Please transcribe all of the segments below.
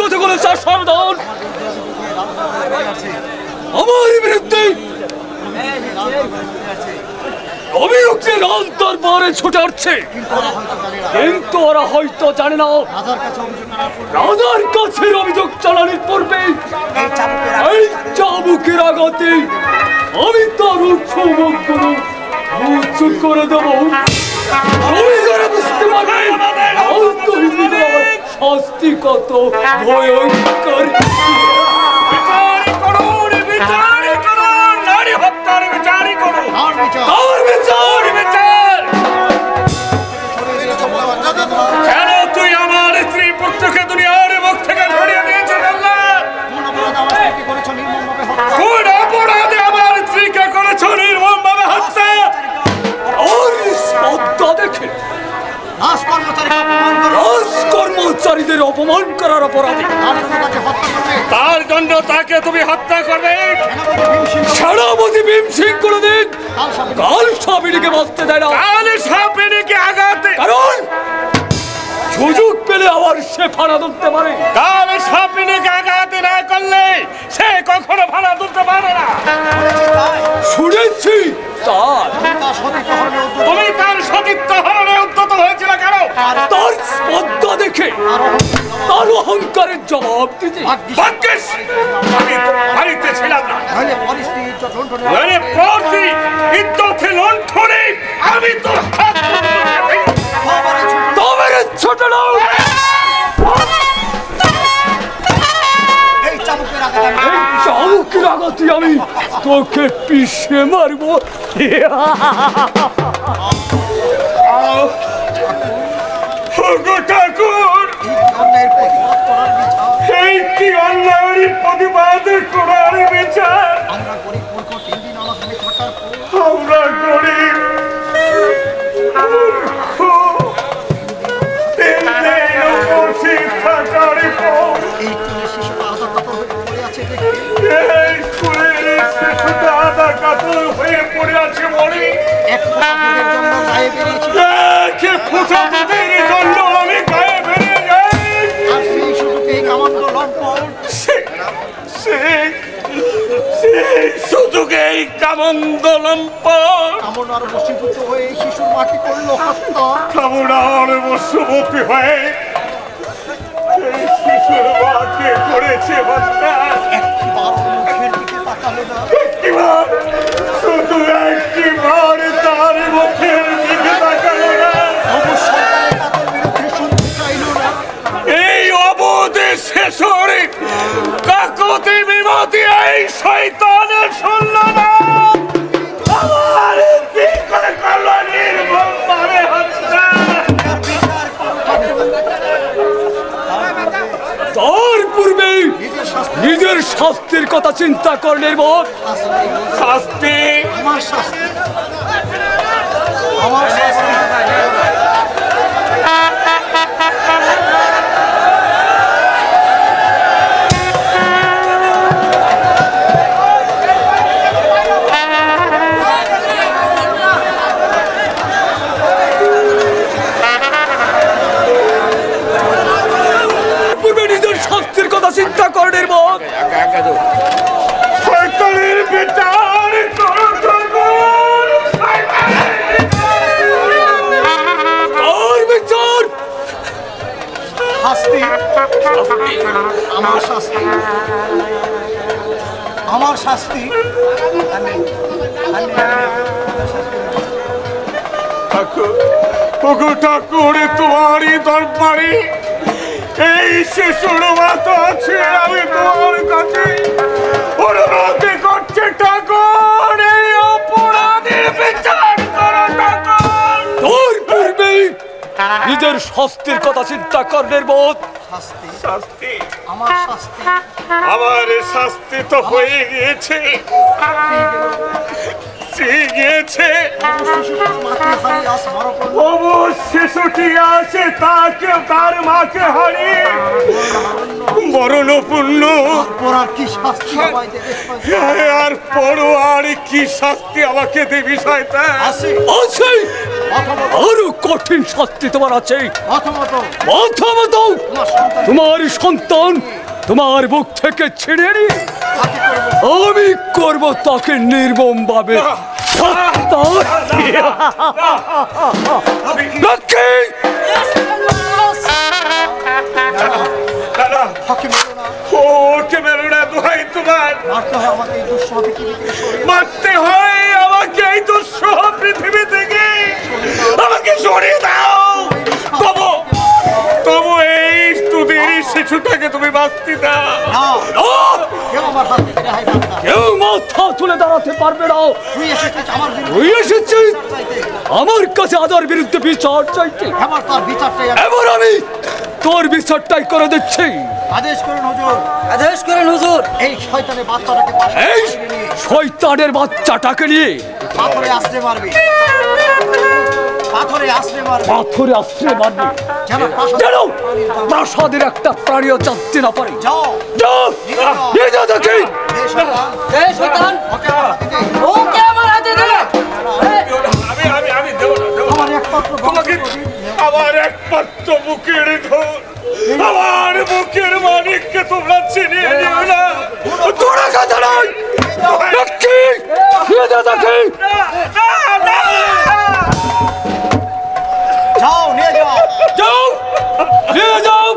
কতগুলো চার সাবধান আমার বিরুদ্ধে অভিযোগকে রাজ দরবারে ছুটে আসছে, কিন্তু ওরা হয়তো জানে না রাজার কাছে অভিযোগ চালানোর পূর্বে এই চাবুকের আঘাতে আমি তার উৎসবগুলো চুপ করে দেবো। বুঝতে পারবে শাস্তি কত ভয়ঙ্কর। কেন তুই আমার স্ত্রী পুত্রকে দুনিয়ার মুখ থেকে সরিয়ে দিয়েছিস? কোন অপরাধে আমার স্ত্রীকে করেছ নির্মমভাবে হত্যা? দেখে কর্মচারীদের অপমান করার অপরাধে তার জন্য তাকে তুমি হত্যা করবে? সেনাপতি ভীম সিং করে দিন কাল সাপিনীকে বাঁচতে দেয় না। কাল সাপিনীকে আঘাতে কারণ সুযোগ পেলে আবার সে ফাড়া তুলতে পারে। কাল সাপিনীকে আঘাতে না করলে সে কখনো ফাড়া তুলতে পারে না। শুনেছি তার তুমি তার সতীত্ব হরণে উদ্যত হয়েছিল কেন? তার স্পর্ধা দেখে তার অহংকারের জবাব দিতে। ভাগ্যিস আমি বাড়িতে ছিলাম না, ইজ্জতে লণ্ঠনে আমি তোর ছোট চাবুকের আঘাতে আমি তোকে পিষে মারবো। ঠাকুর এই কি অন্যায়ের প্রতিবাদ করার বিচার? আমরা গরিব হয়ে পড়ে আছে বলে জন্য আমি গায়ে বেরিয়ে যাই। সেই সুযোগেই কামন্দ লম্পট কামনার বশীভূত হয়ে শিশুর মাটি করলো হত্যা। কামনার বশবর্তী হয়ে সেই শিশুর মাকে করেছে হত্যা। একটিবার মুখের দিকে তাকালো না, একটিবার, শুধু একটিবার তার মুখের দিকে তাকালো না। অবশ্যই তাদের বিরুদ্ধে শুনতে চাইল না। এই অবধি শেষরে কাকুতি বিমতি এই শয়তানের শুনল না। আমার দিক করে করলো নির্মমভাবে হত্যা। তার পূর্বে নিজের শাস্তির কথা চিন্তা করলেন বোধ। শাস্তি আমার শাস্তি, আমার শাস্তি চিন্তা করনের বোধ। শয়তানের বিচার করো ঠাকুর, আর বিচার শাস্তি, আমার শাস্তি, আমার শাস্তি। ঠাকুর তোমারই দরবারে এই শিশুর মাথা আছে, আমি তোমার কাছে অনুরোধ করছি ঠাকুর, এই অপরাধের বিচার করো ঠাকুর। তোর পূর্বে নিজের শাস্তির কথা চিন্তা করনের বোধ। শাস্তি, শাস্তি, আমার শাস্তি, আমার শাস্তি তো হয়ে গিয়েছে, শিশুটি আছে তাকে তার মাকে হারিয়ে মরণপূর্ণ। আর পড়ো আর কি শাস্তি আমাকে দেবী শয়তান? আরো কঠিন শাস্তি তোমার আছে। প্রথমত প্রথমত তোমার সন্তান তোমার বুক থেকে ছিঁড়ে নিয়ে আমি করব তাকে নির্মম ভাবে ওকে মেরো না, দোহাই তোমার। মারতে হয় আমাকে এই দুঃসহ পৃথিবী থেকে, আমাকে সরিয়ে দাও। তবু এই স্তুতির শিশুটাকে তুমি বাঁচতে দাও। কেউ মাথা তুলে দাঁড়াতে পারবে না। তুই এসেছিস আমার কাছে আদার বিরুদ্ধে বিচার চাইতে, এবার আমি তোর বিচারটাই করে দিচ্ছি। আদেশ করুন হুজুর। আদেশ করেন হুজুর। এই শয়তানের বাচ্চাটাকে এই শয়তানের বাচ্চাটাকে নিয়ে পাথরে আশ্রে মারবি, পাথরে আশ্রে মারবি, পাথরে আশ্রে মারবি, যেন যেন প্রাসাদের একটা প্রাণীও জানতে না পারে। যাও যাও, নিয়ে যা দেখি। এই শয়তান ওকে আমার হাতে দে। আমি দেব না, দেব না। আমার একমাত্র তোমাকে আমার একমাত্র বুকের ধন, আমার বুকের মানিককে তোমরা চিনিয়ে নিও না। তোরা কথা নয়, দেখি, নিয়ে যা দেখি। যাও, নিয়ে যাও। যাও, নিয়ে যাও।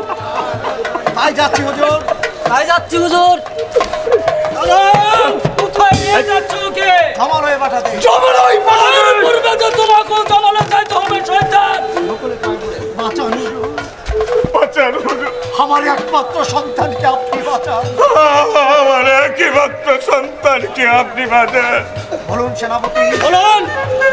তাই যাচ্ছি হুজুর। তাই যাচ্ছি হুজুর। কোথায় নিয়ে যাচ্ছ ওকে? আমার হয়ে পাঠাতে। জমালয় পালানোর পূর্বে যে তোমাকে জমালে যাইতে হবে শয়তান। বাঁচান হুজুর। বাঁচান হুজুর, আমার একমাত্র সন্তানকে আপনি বাঁচান। আমার একমাত্র সন্তানকে আপনি বাঁচান। বলুন সেনাপতি, বলুন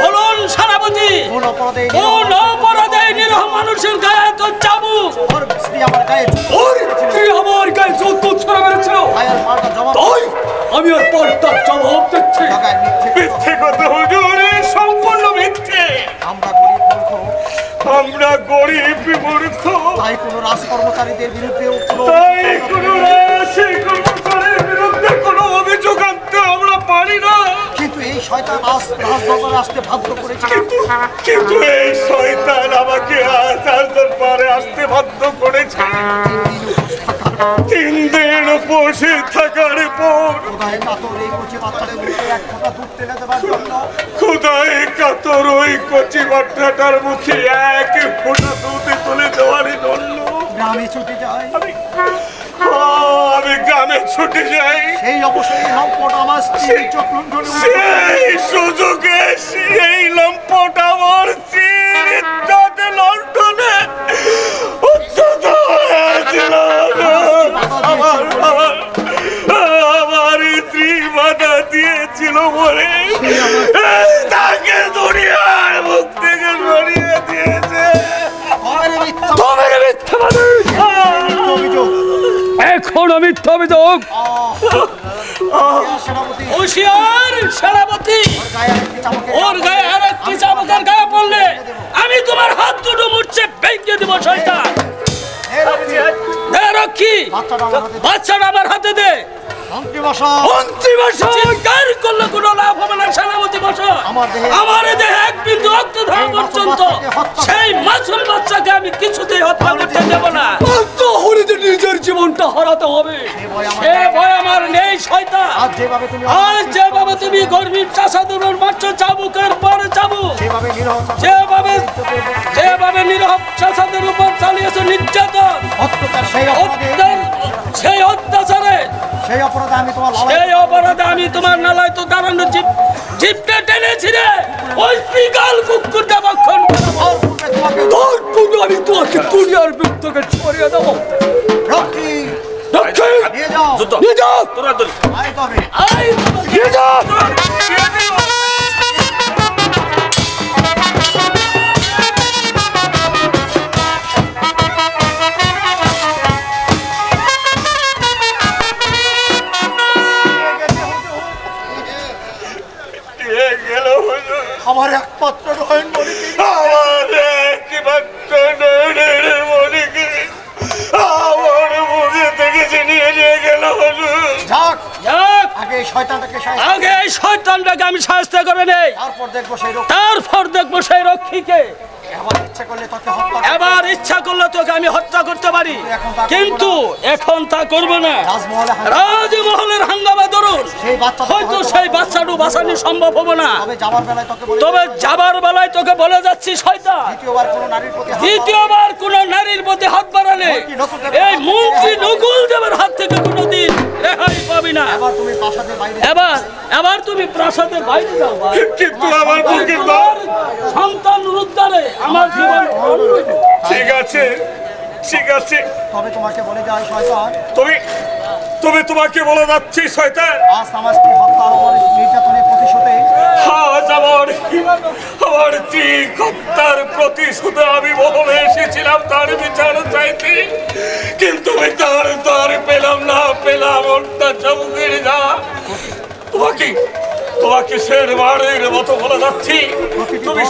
বলুন সেনাপতি, কোন অপরাধে কোন অপরাধে নিরহ মানুষের গায়ে তো চাবুক? ওর স্ত্রী আমার গায়ে ওর তুই আমার গায়ে যত ছড়া মেরেছিল, গায়ের মালটা জমা তাই আমি ওর পর্দার জবাব দিচ্ছি। জায়গায় মিথ্যে কথা হুজুর, এ সম্পূর্ণ মিথ্যে। আমরা গরিব মূর্খ, আমরা গরিব মূর্খ, তাই কোনো রাজকর্মচারীদের বিরুদ্ধে তাই কোনো রাশি কর্মচারীর বিরুদ্ধে কোনো অভিযোগ আনতে আমরা পারি না। কিন্তু এই শয়তান রাজদরবারে আসতে বাধ্য করেছে। কিন্তু এই শয়তান আমাকে আজ দরবারে আসতে বাধ্য করেছে। 3 দিন উপসে থাকার পর খোদায় কাতর এই কচি বাচ্চাদের মুখে এক ফোঁটা দুধ টেনে দেবার জন্য, খোদায় কাতর ওই কচি বাচ্চাটার মুখে এক ফোঁটা দুধ তুলে দেওয়ার জন্য গ্রামে ছুটে যায়। আমি গ্রামে ছুটে যাই। সেই অবসরে লম্পট আমার স্ত্রী চোখ লুণ্ঠনে সেই সুযোগে সেই লম্পট আমার চিন্তাতে লন্ডনে উদ্ধত হয়েছিল। আমার স্ত্রী বাধা দিয়েছিল বলে তাকে দুনিয়ার মুখ থেকে সরিয়ে দিয়েছে। তোমার মিথ্যাবাদী, অভিযোগ এখন মিথ্যা অভিযোগ। সেনাপতি হুঁশিয়ার সেনাপতি, গায়ে একটি চামকে ওর গায়ে আর একটি চাবুকের গায়ে পড়লে আমি তোমার হাত দুটো মুড়ছে ভেঙে দিব শয়তান। রক্ষী, বাচ্চাটা আমার হাতে দে। মন্ত্রী মশাই, মন্ত্রী মশাই, চিৎকার করলে কোনো লাভ হবে না সেনাপতি মশাই। আমার দেহে এক বিন্দু রক্ত ধরা পর্যন্ত সেই মাসুম বাচ্চাকে আমি কিছুতেই হত্যা করতে দেব না। তাহলে তো নিজের জীবনটা হারাতে হবে। সে ভয় আমার নেই শয়তান। আজ যেভাবে তুমি আজ যেভাবে তুমি গর্বিত চাষাদুরের মাত্র চাবুকের পরে চাবুক, যেভাবে নিরহ যেভাবে নিরহ চাষাদের উপর চালিয়েছে নির্যাতন, অত্যাচার, সেই অত্যাচারে সেই অপরাধে আমি তোমার সেই অপরাধে আমি তোমার নালায় তো দাঁড়ানো জিপটা টেনেছি রে। ওই বিকাল কুকুরটা বক্ষণ তোর পুজো আমি তোমাকে দুনিয়ার বুক থেকে ছড়িয়ে দেবো। রক্ষী রক্ষী, নিয়ে যাও, নিয়ে যাও, আয় তবে আই নিয়ে যাও। আমার একমাত্র নয়ন মণিকে আমার একমাত্র নয়নের মণিকে আমার মুখে থেকে ছিনিয়ে নিয়ে গেল হুজুর। যাক যাক আগে এই শয়তানটাকে শায়েস্তা আগে এই শয়তানটাকে আমি শায়েস্তা করে নেই, তারপর দেখবো সেই রক্ষীকে। এবার ইচ্ছা করলে তোকে হত্যা এবার ইচ্ছা করলে তোকে আমি হত্যা করতে পারি, কিন্তু এখন তা করব না। রাজমহলের হাঙ্গামা ধরুন, হয়তো সেই বাচ্চাটা বাঁচানো সম্ভব হবে না, তবে যাবার বেলায় তোকে বলে যাচ্ছি শয়তান, দ্বিতীয়বার কোন নারীর প্রতি হাত বাড়ালে এই মন্ত্রী নকুল দেবের হাত থেকে কোনোদিন রেহাই পাবি না। এবার তুমি প্রাসাদের বাইরে যাও, কিন্তু আমার সন্তান উদ্ধারে আমার জীবন। ঠিক আছে, ঠিক আছে, তবে তোমাকে বলে যাই শয়তান, তোমাকে বলে যাচ্ছি শয়তান, আজ আমার স্ত্রী হত্যা আর নির্যাতনের প্রতিশোধে আজ আমার স্ত্রী হত্যার প্রতিশোধে আমি মহলে এসেছিলাম তার বিচার চাইতে, কিন্তু বিচার তো আর পেলাম না, পেলাম ওটা চমকের যা। তোমাকে শেরবারের মতো বলে যাচ্ছি, তুমি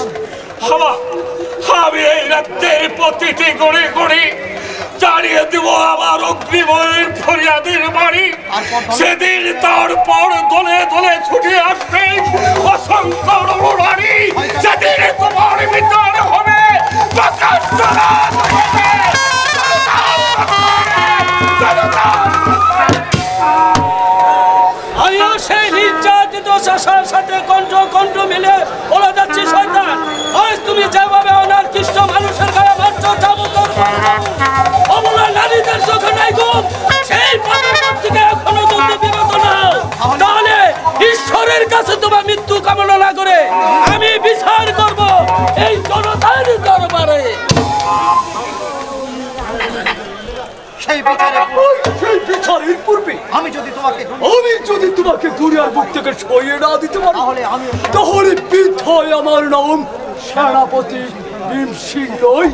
আমি এই রাজ্যের প্রতিটি গড়ে গড়ে জানিয়ে দেব আমার অগ্নিময়ের ফরিয়াদের বাড়ি, সেদিন তারপর দলে দলে ছুটে আসবে অসংখ্য নরনারী, সেদিন তোমার বিচার হবে সেই নির্যাতিত চাষার সাথে কণ্ঠ মিলে বলে যাচ্ছি শয়তান, আজ তুমি যেভাবে অনার্কিষ্ট মানুষের গায়ে মারছো, অবলা নারীদের চোখে নাই গুম, সেই পদক্ষেপ থেকে এখনো যদি বিরত না হও, তাহলে ঈশ্বরের কাছে তোমার মৃত্যু কামনা না করে আমি বিচার করব এই জনতার দরবারে। সেই বিচারের পূর্বে আমি যদি তোমাকে দুনিয়ার মুখ থেকে সরিয়ে না দিতে পারি, তাহলে বৃথায় আমার নাম সেনাপতি ভীম সিং নয়।